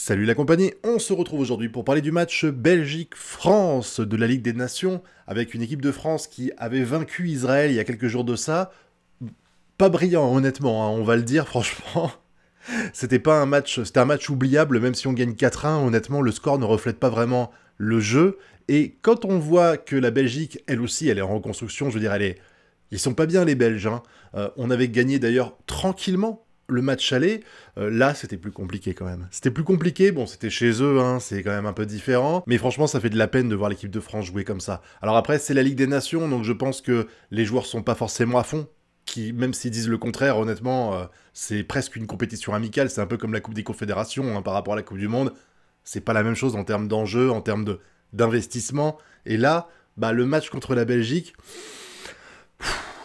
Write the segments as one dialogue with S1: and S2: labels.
S1: Salut la compagnie, on se retrouve aujourd'hui pour parler du match Belgique-France de la Ligue des Nations, avec une équipe de France qui avait vaincu Israël il y a quelques jours de ça. Pas brillant honnêtement, hein, on va le dire franchement. C'était un match oubliable, même si on gagne 4-1, honnêtement le score ne reflète pas vraiment le jeu. Et quand on voit que la Belgique, elle aussi, elle est en reconstruction, je veux dire, ils sont pas bien les Belges, hein. On avait gagné d'ailleurs tranquillement le match aller, là c'était plus compliqué quand même. C'était plus compliqué, bon c'était chez eux, hein, c'est quand même un peu différent, mais franchement ça fait de la peine de voir l'équipe de France jouer comme ça. Alors après c'est la Ligue des Nations, donc je pense que les joueurs sont pas forcément à fond, même s'ils disent le contraire, honnêtement, c'est presque une compétition amicale, c'est un peu comme la Coupe des Confédérations, hein, par rapport à la Coupe du Monde, c'est pas la même chose en termes d'enjeu, en termes d'investissement, et là, bah, le match contre la Belgique,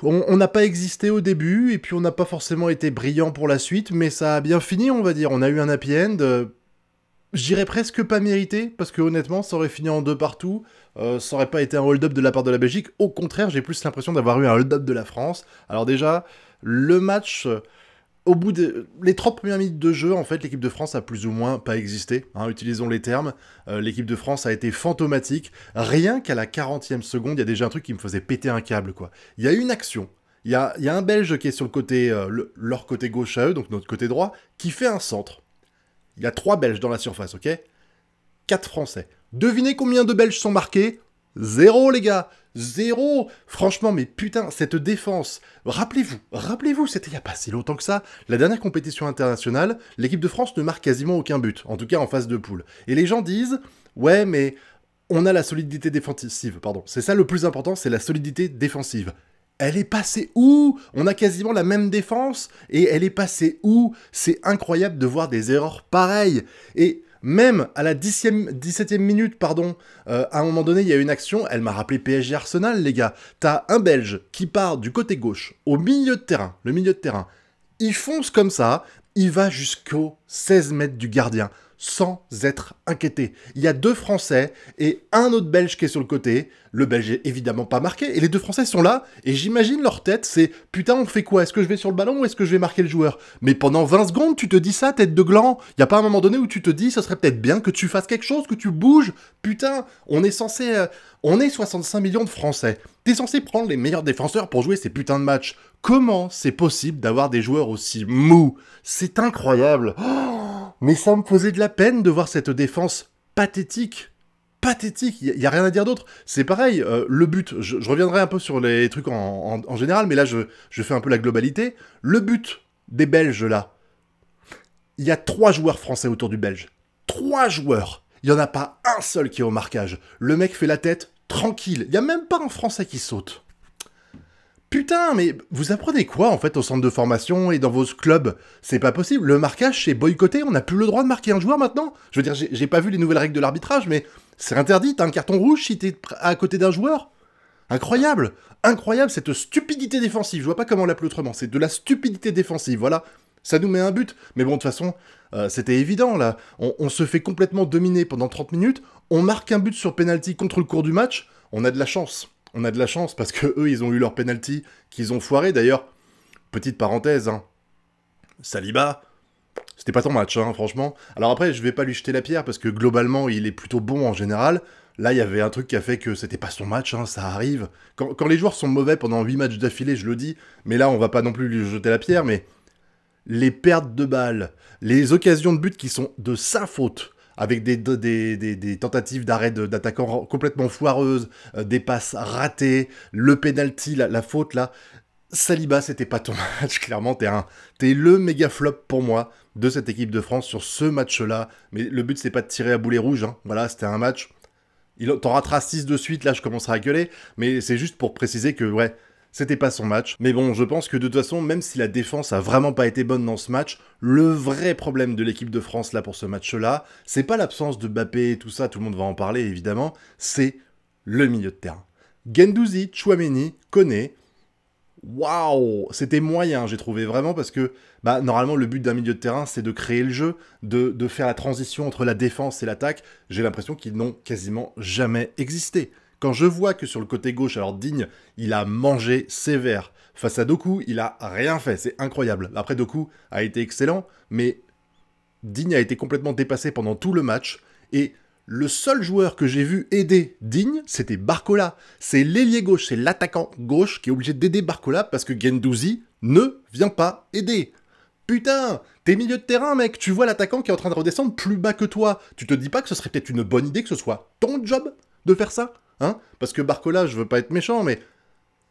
S1: on n'a pas existé au début, et puis on n'a pas forcément été brillant pour la suite, mais ça a bien fini, on va dire. On a eu un happy end, je dirais presque pas mérité, parce que honnêtement, ça aurait fini en deux partout, ça aurait pas été un hold-up de la part de la Belgique. Au contraire, j'ai plus l'impression d'avoir eu un hold-up de la France. Alors déjà, le match, au bout des les 30 premières minutes de jeu, en fait, l'équipe de France a plus ou moins pas existé, hein, utilisons les termes. L'équipe de France a été fantomatique. Rien qu'à la 40e seconde, il y a déjà un truc qui me faisait péter un câble, quoi. Il y a une action, il y a un Belge qui est sur le côté, leur côté gauche à eux, donc notre côté droit, qui fait un centre. Il y a 3 Belges dans la surface, ok? 4 Français. Devinez combien de Belges sont marqués? Zéro, les gars. Zéro. Franchement, mais putain, cette défense. Rappelez-vous, c'était il n'y a pas si longtemps que ça. La dernière compétition internationale, l'équipe de France ne marque quasiment aucun but. En tout cas, en phase de poule. Et les gens disent, ouais, mais on a la solidité défensive, pardon. C'est ça le plus important, c'est la solidité défensive. Elle est passée où? On a quasiment la même défense, et elle est passée où? C'est incroyable de voir des erreurs pareilles. Et même à la 17e minute, pardon, à un moment donné, il y a une action, elle m'a rappelé PSG Arsenal, les gars. T'as un Belge qui part du côté gauche, au milieu de terrain, le milieu de terrain. Il fonce comme ça, il va jusqu'aux 16 mètres du gardien, sans être inquiété. Il y a 2 Français et un autre Belge qui est sur le côté. Le Belge est évidemment pas marqué, et les 2 Français sont là, et j'imagine leur tête, c'est « Putain, on fait quoi? Est-ce que je vais sur le ballon ou est-ce que je vais marquer le joueur ?» Mais pendant 20 secondes, tu te dis ça, tête de gland. Y a pas un moment donné où tu te dis « Ça serait peut-être bien que tu fasses quelque chose, que tu bouges. Putain, on est censé... on est 65 millions de Français. T'es censé prendre les meilleurs défenseurs pour jouer ces putains de matchs. Comment c'est possible d'avoir des joueurs aussi mous? C'est incroyable. Oh, mais ça me faisait de la peine de voir cette défense pathétique. Pathétique, il y a rien à dire d'autre. C'est pareil, le but, je reviendrai un peu sur les trucs en général, mais là je fais un peu la globalité. Le but des Belges là, il y a 3 joueurs français autour du Belge. 3 joueurs. Il n'y en a pas un seul qui est au marquage. Le mec fait la tête tranquille. Il n'y a même pas un Français qui saute. Putain, mais vous apprenez quoi en fait au centre de formation et dans vos clubs? C'est pas possible. Le marquage c'est boycotté. On n'a plus le droit de marquer un joueur maintenant. Je veux dire, j'ai pas vu les nouvelles règles de l'arbitrage, mais c'est interdit. T'as un carton rouge si t'es à côté d'un joueur. Incroyable. Incroyable cette stupidité défensive. Je vois pas comment l'appeler autrement. C'est de la stupidité défensive. Voilà. Ça nous met un but. Mais bon, de toute façon, c'était évident là. On se fait complètement dominer pendant 30 minutes. On marque un but sur penalty contre le cours du match. On a de la chance. On a de la chance parce que eux, ils ont eu leur penalty qu'ils ont foiré. D'ailleurs, petite parenthèse, hein, Saliba, c'était pas ton match, hein, franchement. Alors après, je vais pas lui jeter la pierre parce que globalement, il est plutôt bon en général. Là, il y avait un truc qui a fait que c'était pas son match, hein, ça arrive. Quand les joueurs sont mauvais pendant 8 matchs d'affilée, je le dis, mais là, on va pas non plus lui jeter la pierre, mais les pertes de balles, les occasions de but qui sont de sa faute, avec des tentatives d'arrêt d'attaquants complètement foireuses, des passes ratées, le penalty, la faute là. Saliba, c'était pas ton match, clairement, t'es le méga flop pour moi de cette équipe de France sur ce match-là. Mais le but, c'est pas de tirer à boulet rouge, hein. Voilà, c'était un match. T'en rateras 6 de suite, là, je commencerai à gueuler. Mais c'est juste pour préciser que, ouais, c'était pas son match. Mais bon, je pense que de toute façon, même si la défense a vraiment pas été bonne dans ce match, le vrai problème de l'équipe de France là pour ce match-là, c'est pas l'absence de Mbappé et tout ça, tout le monde va en parler évidemment, c'est le milieu de terrain. Guendouzi, Tchouaméni, Koné, waouh, c'était moyen, j'ai trouvé vraiment parce que bah normalement le but d'un milieu de terrain c'est de créer le jeu, de faire la transition entre la défense et l'attaque. J'ai l'impression qu'ils n'ont quasiment jamais existé. Quand je vois que sur le côté gauche, alors Digne, il a mangé sévère. Face à Doku, il a rien fait, c'est incroyable. Après, Doku a été excellent, mais Digne a été complètement dépassé pendant tout le match, et le seul joueur que j'ai vu aider Digne, c'était Barcola. C'est l'ailier gauche, c'est l'attaquant gauche qui est obligé d'aider Barcola parce que Guendouzi ne vient pas aider. Putain, t'es milieu de terrain, mec, tu vois l'attaquant qui est en train de redescendre plus bas que toi. Tu te dis pas que ce serait peut-être une bonne idée que ce soit ton job de faire ça, hein? Parce que Barcola, je veux pas être méchant, mais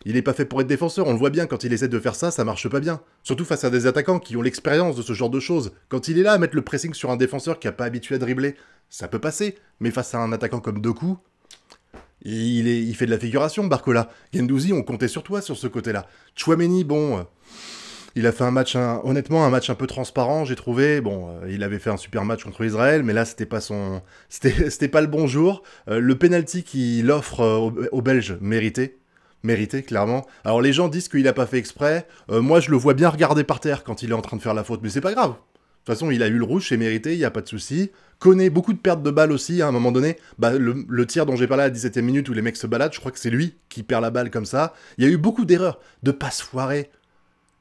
S1: il est pas fait pour être défenseur, on le voit bien, quand il essaie de faire ça, ça marche pas bien. Surtout face à des attaquants qui ont l'expérience de ce genre de choses. Quand il est là à mettre le pressing sur un défenseur qui a pas habitué à dribbler, ça peut passer. Mais face à un attaquant comme Doku, il fait de la figuration, Barcola. Guendouzi, on comptait sur toi sur ce côté-là. Tchouaméni, bon, il a fait un match, honnêtement, un match un peu transparent, j'ai trouvé. Bon, il avait fait un super match contre Israël, mais là, c'était pas c'était pas le bon jour. Le penalty qu'il offre aux Belges, mérité, clairement. Alors les gens disent qu'il a pas fait exprès. Moi, je le vois bien regarder par terre quand il est en train de faire la faute, mais c'est pas grave. De toute façon, il a eu le rouge, c'est mérité, il y a pas de souci. Connaît beaucoup de pertes de balles aussi, à un moment donné. Bah, le tir dont j'ai parlé à la 17e minute où les mecs se baladent, je crois que c'est lui qui perd la balle comme ça. Il y a eu beaucoup d'erreurs, de passes foirées.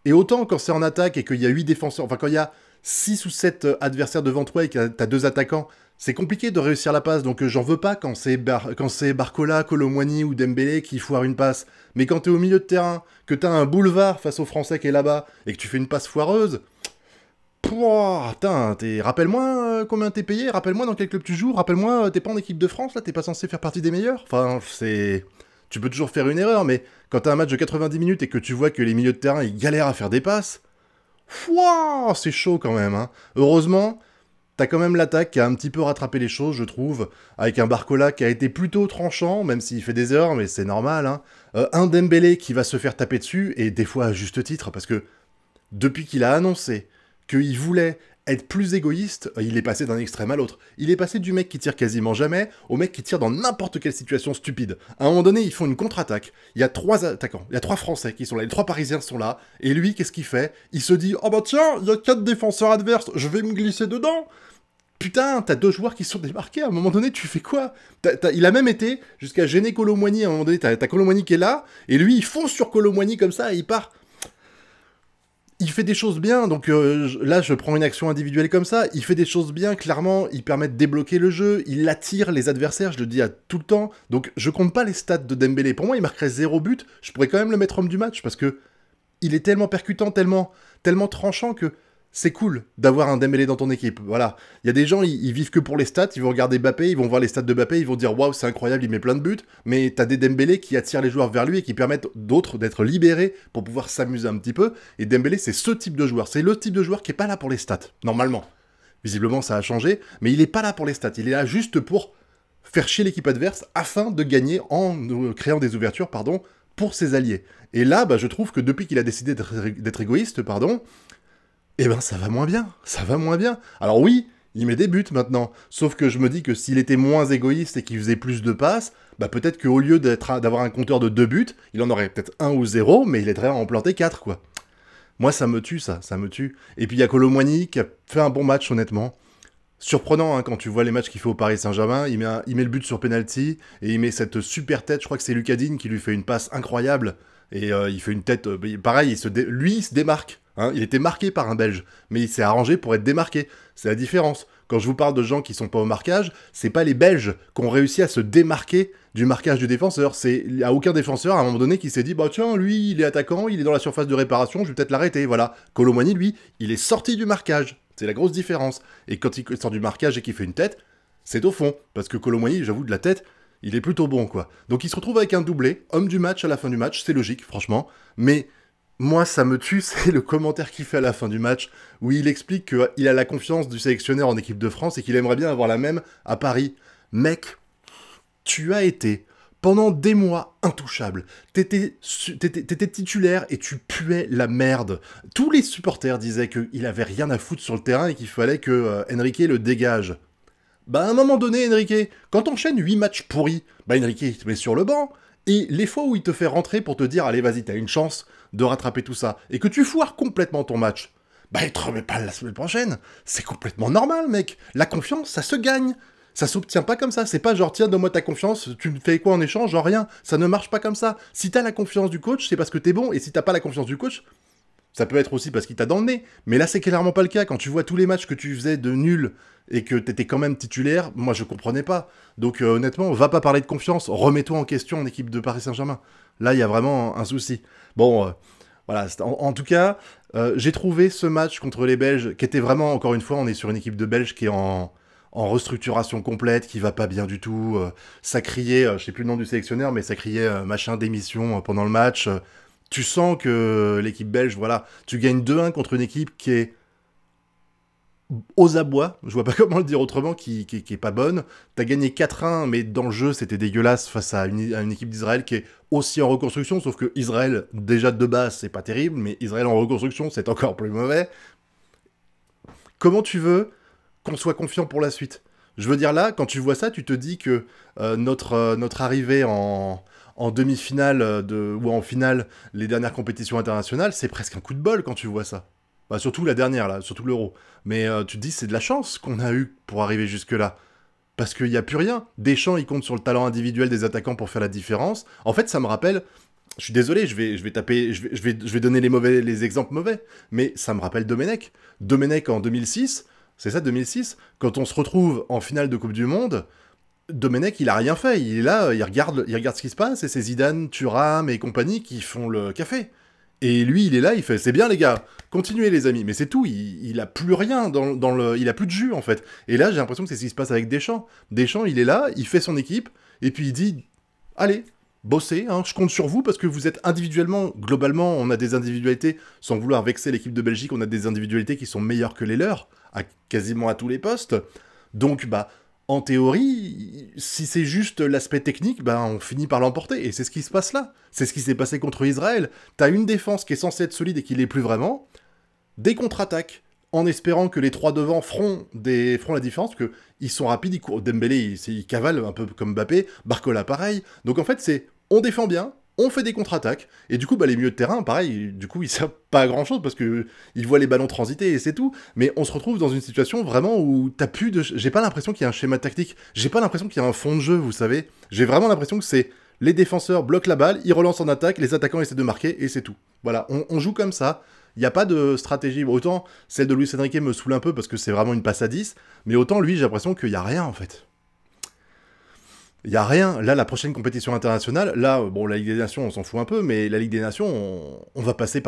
S1: Et autant quand c'est en attaque et qu'il y a 8 défenseurs, enfin quand il y a 6 ou 7 adversaires devant toi et que t'as 2 attaquants, c'est compliqué de réussir la passe, donc j'en veux pas quand c'est Barcola, Kolo Muani ou Dembélé qui foire une passe. Mais quand t'es au milieu de terrain, que t'as un boulevard face au Français qui est là-bas, et que tu fais une passe foireuse... Putain, rappelle-moi combien t'es payé, rappelle-moi dans quel club tu joues, rappelle-moi, t'es pas en équipe de France, là, t'es pas censé faire partie des meilleurs. Enfin, c'est... Tu peux toujours faire une erreur, mais quand t'as un match de 90 minutes et que tu vois que les milieux de terrain, ils galèrent à faire des passes... Wouah, c'est chaud quand même, hein. Heureusement... T'as quand même l'attaque qui a un petit peu rattrapé les choses, je trouve, avec un Barcola qui a été plutôt tranchant, même s'il fait des erreurs, mais c'est normal, hein. Un Dembélé qui va se faire taper dessus, et des fois à juste titre, parce que depuis qu'il a annoncé qu'il voulait être plus égoïste, il est passé d'un extrême à l'autre. Il est passé du mec qui tire quasiment jamais au mec qui tire dans n'importe quelle situation stupide. À un moment donné, ils font une contre-attaque, il y a 3 attaquants, il y a 3 Français qui sont là, les 3 Parisiens sont là, et lui, qu'est-ce qu'il fait? Il se dit « Oh bah tiens, il y a 4 défenseurs adverses, je vais me glisser dedans !» Putain, t'as 2 joueurs qui sont démarqués, à un moment donné, tu fais quoi? Il a même été jusqu'à gêner Kolo Muani, à un moment donné, t'as Kolo Muani qui est là, et lui, il fonce sur Kolo Muani comme ça, et il part. Il fait des choses bien, donc là, je prends une action individuelle comme ça, il fait des choses bien, clairement, il permet de débloquer le jeu, il attire les adversaires, je le dis à tout le temps, donc je compte pas les stats de Dembélé. Pour moi, il marquerait 0 but, je pourrais quand même le mettre homme du match, parce que il est tellement percutant, tellement tranchant que... C'est cool d'avoir un Dembélé dans ton équipe, voilà. Il y a des gens, ils vivent que pour les stats, ils vont regarder Mbappé, ils vont voir les stats de Mbappé, ils vont dire « Waouh, c'est incroyable, il met plein de buts », mais t'as des Dembélé qui attirent les joueurs vers lui et qui permettent d'autres d'être libérés pour pouvoir s'amuser un petit peu, et Dembélé, c'est ce type de joueur, c'est le type de joueur qui est pas là pour les stats, normalement. Visiblement, ça a changé, mais il est pas là pour les stats, il est là juste pour faire chier l'équipe adverse afin de gagner en créant des ouvertures, pardon, pour ses alliés. Et là, bah, je trouve que depuis qu'il a décidé d'être égoïste, pardon, eh ben ça va moins bien, ça va moins bien. Alors oui, il met des buts maintenant, sauf que je me dis que s'il était moins égoïste et qu'il faisait plus de passes, bah peut-être qu'au lieu d'avoir un compteur de 2 buts, il en aurait peut-être 1 ou 0, mais il aiderait à en planter 4, quoi. Moi ça me tue, ça me tue. Et puis il y a Kolo Muani qui a fait un bon match, honnêtement. Surprenant, hein, quand tu vois les matchs qu'il fait au Paris Saint-Germain, il met le but sur penalty, et il met cette super tête, je crois que c'est Lucas Digne qui lui fait une passe incroyable, et il fait une tête, pareil, lui il se démarque. Hein, il était marqué par un Belge, mais il s'est arrangé pour être démarqué. C'est la différence. Quand je vous parle de gens qui sont pas au marquage, c'est pas les Belges qui ont réussi à se démarquer du marquage du défenseur. Il n'y a aucun défenseur à un moment donné qui s'est dit « Bah tiens, lui, il est attaquant, il est dans la surface de réparation, je vais peut-être l'arrêter. » Voilà. Kolo Muani, lui, il est sorti du marquage. C'est la grosse différence. Et quand il sort du marquage et qu'il fait une tête, c'est au fond. Parce que Kolo Muani, j'avoue, de la tête, il est plutôt bon, quoi. Donc il se retrouve avec un doublé, homme du match à la fin du match, c'est logique, franchement. Mais... moi, ça me tue, c'est le commentaire qu'il fait à la fin du match, où il explique qu'il a la confiance du sélectionneur en équipe de France et qu'il aimerait bien avoir la même à Paris. Mec, tu as été, pendant des mois, intouchable. T'étais titulaire et tu puais la merde. Tous les supporters disaient qu'il avait rien à foutre sur le terrain et qu'il fallait que Enrique le dégage. Bah, à un moment donné, Enrique, quand t'enchaînes 8 matchs pourris, bah Enrique, il te met sur le banc. Et les fois où il te fait rentrer pour te dire « Allez, vas-y, t'as une chance de rattraper tout ça », et que tu foires complètement ton match, bah il te remet pas la semaine prochaine. C'est complètement normal, mec. La confiance, ça se gagne. Ça s'obtient pas comme ça. C'est pas genre « Tiens, donne-moi ta confiance, tu me fais quoi en échange ?» Genre rien. Ça ne marche pas comme ça. Si t'as la confiance du coach, c'est parce que t'es bon, et si t'as pas la confiance du coach, Ça peut être aussi parce qu'il t'a dans le nez. Mais là, c'est clairement pas le cas. Quand tu vois tous les matchs que tu faisais de nul et que t'étais quand même titulaire, moi, je comprenais pas. Donc, honnêtement, va pas parler de confiance. Remets-toi en question en équipe de Paris Saint-Germain. Là, il y a vraiment un souci. Bon, voilà. En tout cas, j'ai trouvé ce match contre les Belges qui était vraiment, encore une fois, on est sur une équipe de Belges qui est en restructuration complète, qui va pas bien du tout. Ça criait, je sais plus le nom du sélectionneur, mais ça criait machin démission pendant le match. Tu sens que l'équipe belge, voilà, tu gagnes 2-1 contre une équipe qui est aux abois, je vois pas comment le dire autrement, qui est pas bonne. T'as gagné 4-1, mais dans le jeu, c'était dégueulasse face à une équipe d'Israël qui est aussi en reconstruction, sauf que Israël, déjà de base, c'est pas terrible, mais Israël en reconstruction, c'est encore plus mauvais. Comment tu veux qu'on soit confiant pour la suite? Je veux dire là, quand tu vois ça, tu te dis que notre arrivée en demi-finale ou en finale les dernières compétitions internationales, c'est presque un coup de bol quand tu vois ça. Bah, surtout la dernière, là, surtout l'Euro. Mais tu te dis, c'est de la chance qu'on a eu pour arriver jusque-là. Parce qu'il n'y a plus rien. Deschamps, il compte sur le talent individuel des attaquants pour faire la différence. En fait, ça me rappelle... Je suis désolé, je vais taper, je vais donner les exemples mauvais, mais ça me rappelle Domenech. Domenech en 2006, c'est ça 2006, quand on se retrouve en finale de Coupe du Monde, Domenech, il a rien fait. Il est là, il regarde ce qui se passe, et c'est Zidane, Thuram et compagnie qui font le café. Et lui, il est là, il fait, c'est bien les gars, continuez les amis. Mais c'est tout, il a plus rien il a plus de jus en fait. Et là, j'ai l'impression que c'est ce qui se passe avec Deschamps. Deschamps, il est là, il fait son équipe, et puis il dit, allez, bossez, hein, je compte sur vous parce que vous êtes individuellement, globalement, on a des individualités, sans vouloir vexer l'équipe de Belgique, on a des individualités qui sont meilleures que les leurs, quasiment à tous les postes. Donc, bah, en théorie, si c'est juste l'aspect technique, bah, on finit par l'emporter. Et c'est ce qui se passe là. C'est ce qui s'est passé contre Israël. T'as une défense qui est censée être solide et qui l'est plus vraiment. Des contre-attaques, en espérant que les trois devant feront la différence, parce qu'ils sont rapides, ils courent. Dembélé, il cavale un peu comme Mbappé, Barcola pareil. Donc en fait, c'est on défend bien, on fait des contre-attaques, et du coup, bah, les milieux de terrain, pareil, du coup, ils servent pas à grand-chose, parce que ils voient les ballons transiter, et c'est tout. Mais on se retrouve dans une situation vraiment où t'as plus de... J'ai pas l'impression qu'il y a un schéma tactique, j'ai pas l'impression qu'il y a un fond de jeu, vous savez. J'ai vraiment l'impression que c'est... Les défenseurs bloquent la balle, ils relancent en attaque, les attaquants essaient de marquer, et c'est tout. Voilà, on joue comme ça. Il n'y a pas de stratégie. Autant celle de Luis Enrique me saoule un peu parce que c'est vraiment une passe à 10, mais autant lui, j'ai l'impression qu'il n'y a rien en fait. Il n'y a rien. Là, la prochaine compétition internationale, là, bon, la Ligue des Nations, on s'en fout un peu, mais la Ligue des Nations, on va passer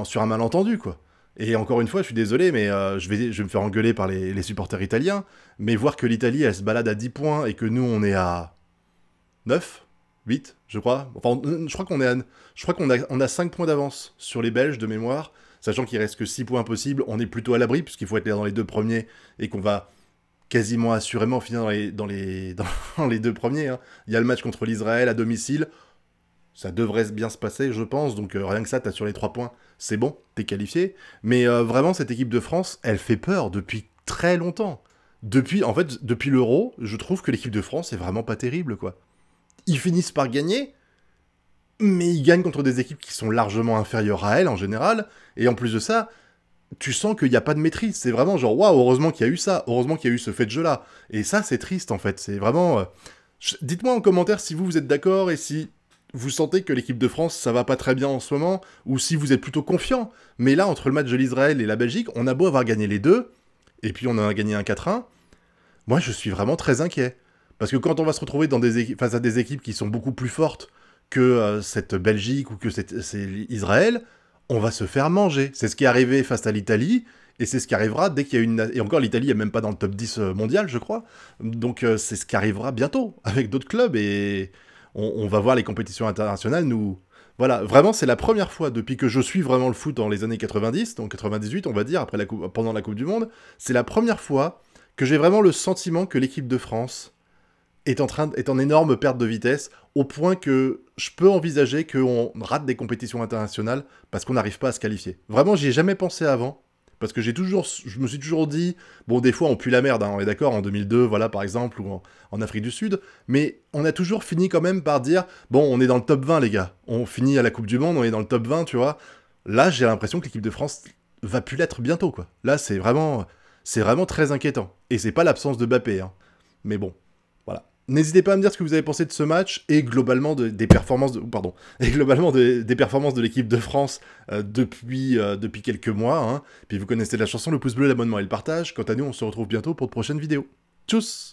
S1: sur un malentendu, quoi. Et encore une fois, je suis désolé, mais je vais me faire engueuler par les supporters italiens, mais voir que l'Italie, elle se balade à 10 points et que nous, on est à 9, 8, je crois. Enfin, je crois qu'on a 5 points d'avance sur les Belges de mémoire, sachant qu'il reste que 6 points possibles. On est plutôt à l'abri, puisqu'il faut être là dans les deux premiers, et qu'on va quasiment assurément finir dans les deux premiers. Hein. Il y a le match contre l'Israël à domicile. Ça devrait bien se passer, je pense. Donc rien que ça, t'as sur les 3 points. C'est bon, t'es qualifié. Mais vraiment, cette équipe de France, elle fait peur depuis très longtemps. Depuis l'Euro, je trouve que l'équipe de France est vraiment pas terrible, quoi. Ils finissent par gagner, mais ils gagnent contre des équipes qui sont largement inférieures à elles en général, et en plus de ça, tu sens qu'il n'y a pas de maîtrise, c'est vraiment genre, waouh, heureusement qu'il y a eu ça, heureusement qu'il y a eu ce fait de jeu-là, et ça c'est triste en fait, c'est vraiment... Dites-moi en commentaire si vous êtes d'accord, et si vous sentez que l'équipe de France, ça va pas très bien en ce moment, ou si vous êtes plutôt confiant, mais là, entre le match de l'Israël et la Belgique, on a beau avoir gagné les deux, et puis on a gagné un 4-1, moi je suis vraiment très inquiet. Parce que quand on va se retrouver face à des équipes qui sont beaucoup plus fortes que cette Belgique ou que c'est Israël, on va se faire manger. C'est ce qui est arrivé face à l'Italie, et c'est ce qui arrivera dès qu'il y a une... Et encore, l'Italie n'est même pas dans le top 10 mondial, je crois. Donc c'est ce qui arrivera bientôt, avec d'autres clubs, et on va voir les compétitions internationales nous... Voilà, vraiment, c'est la première fois depuis que je suis vraiment le foot dans les années 90, donc 98, on va dire, pendant la Coupe du Monde, c'est la première fois que j'ai vraiment le sentiment que l'équipe de France est en énorme perte de vitesse, au point que je peux envisager qu'on rate des compétitions internationales parce qu'on n'arrive pas à se qualifier. Vraiment, j'y ai jamais pensé avant, parce que je me suis toujours dit, bon, des fois on pue la merde, hein, on est d'accord, en 2002, voilà, par exemple, ou en Afrique du Sud, mais on a toujours fini quand même par dire, bon, on est dans le top 20, les gars, on finit à la Coupe du Monde, on est dans le top 20, tu vois. Là, j'ai l'impression que l'équipe de France va plus l'être bientôt, quoi. Là, c'est vraiment très inquiétant. Et c'est pas l'absence de Mbappé, hein. Mais bon, voilà. N'hésitez pas à me dire ce que vous avez pensé de ce match et globalement des performances et globalement des performances de l'équipe de France depuis quelques mois. Hein. Puis vous connaissez la chanson, le pouce bleu, l'abonnement et le partage. Quant à nous, on se retrouve bientôt pour de prochaines vidéos. Tchuss!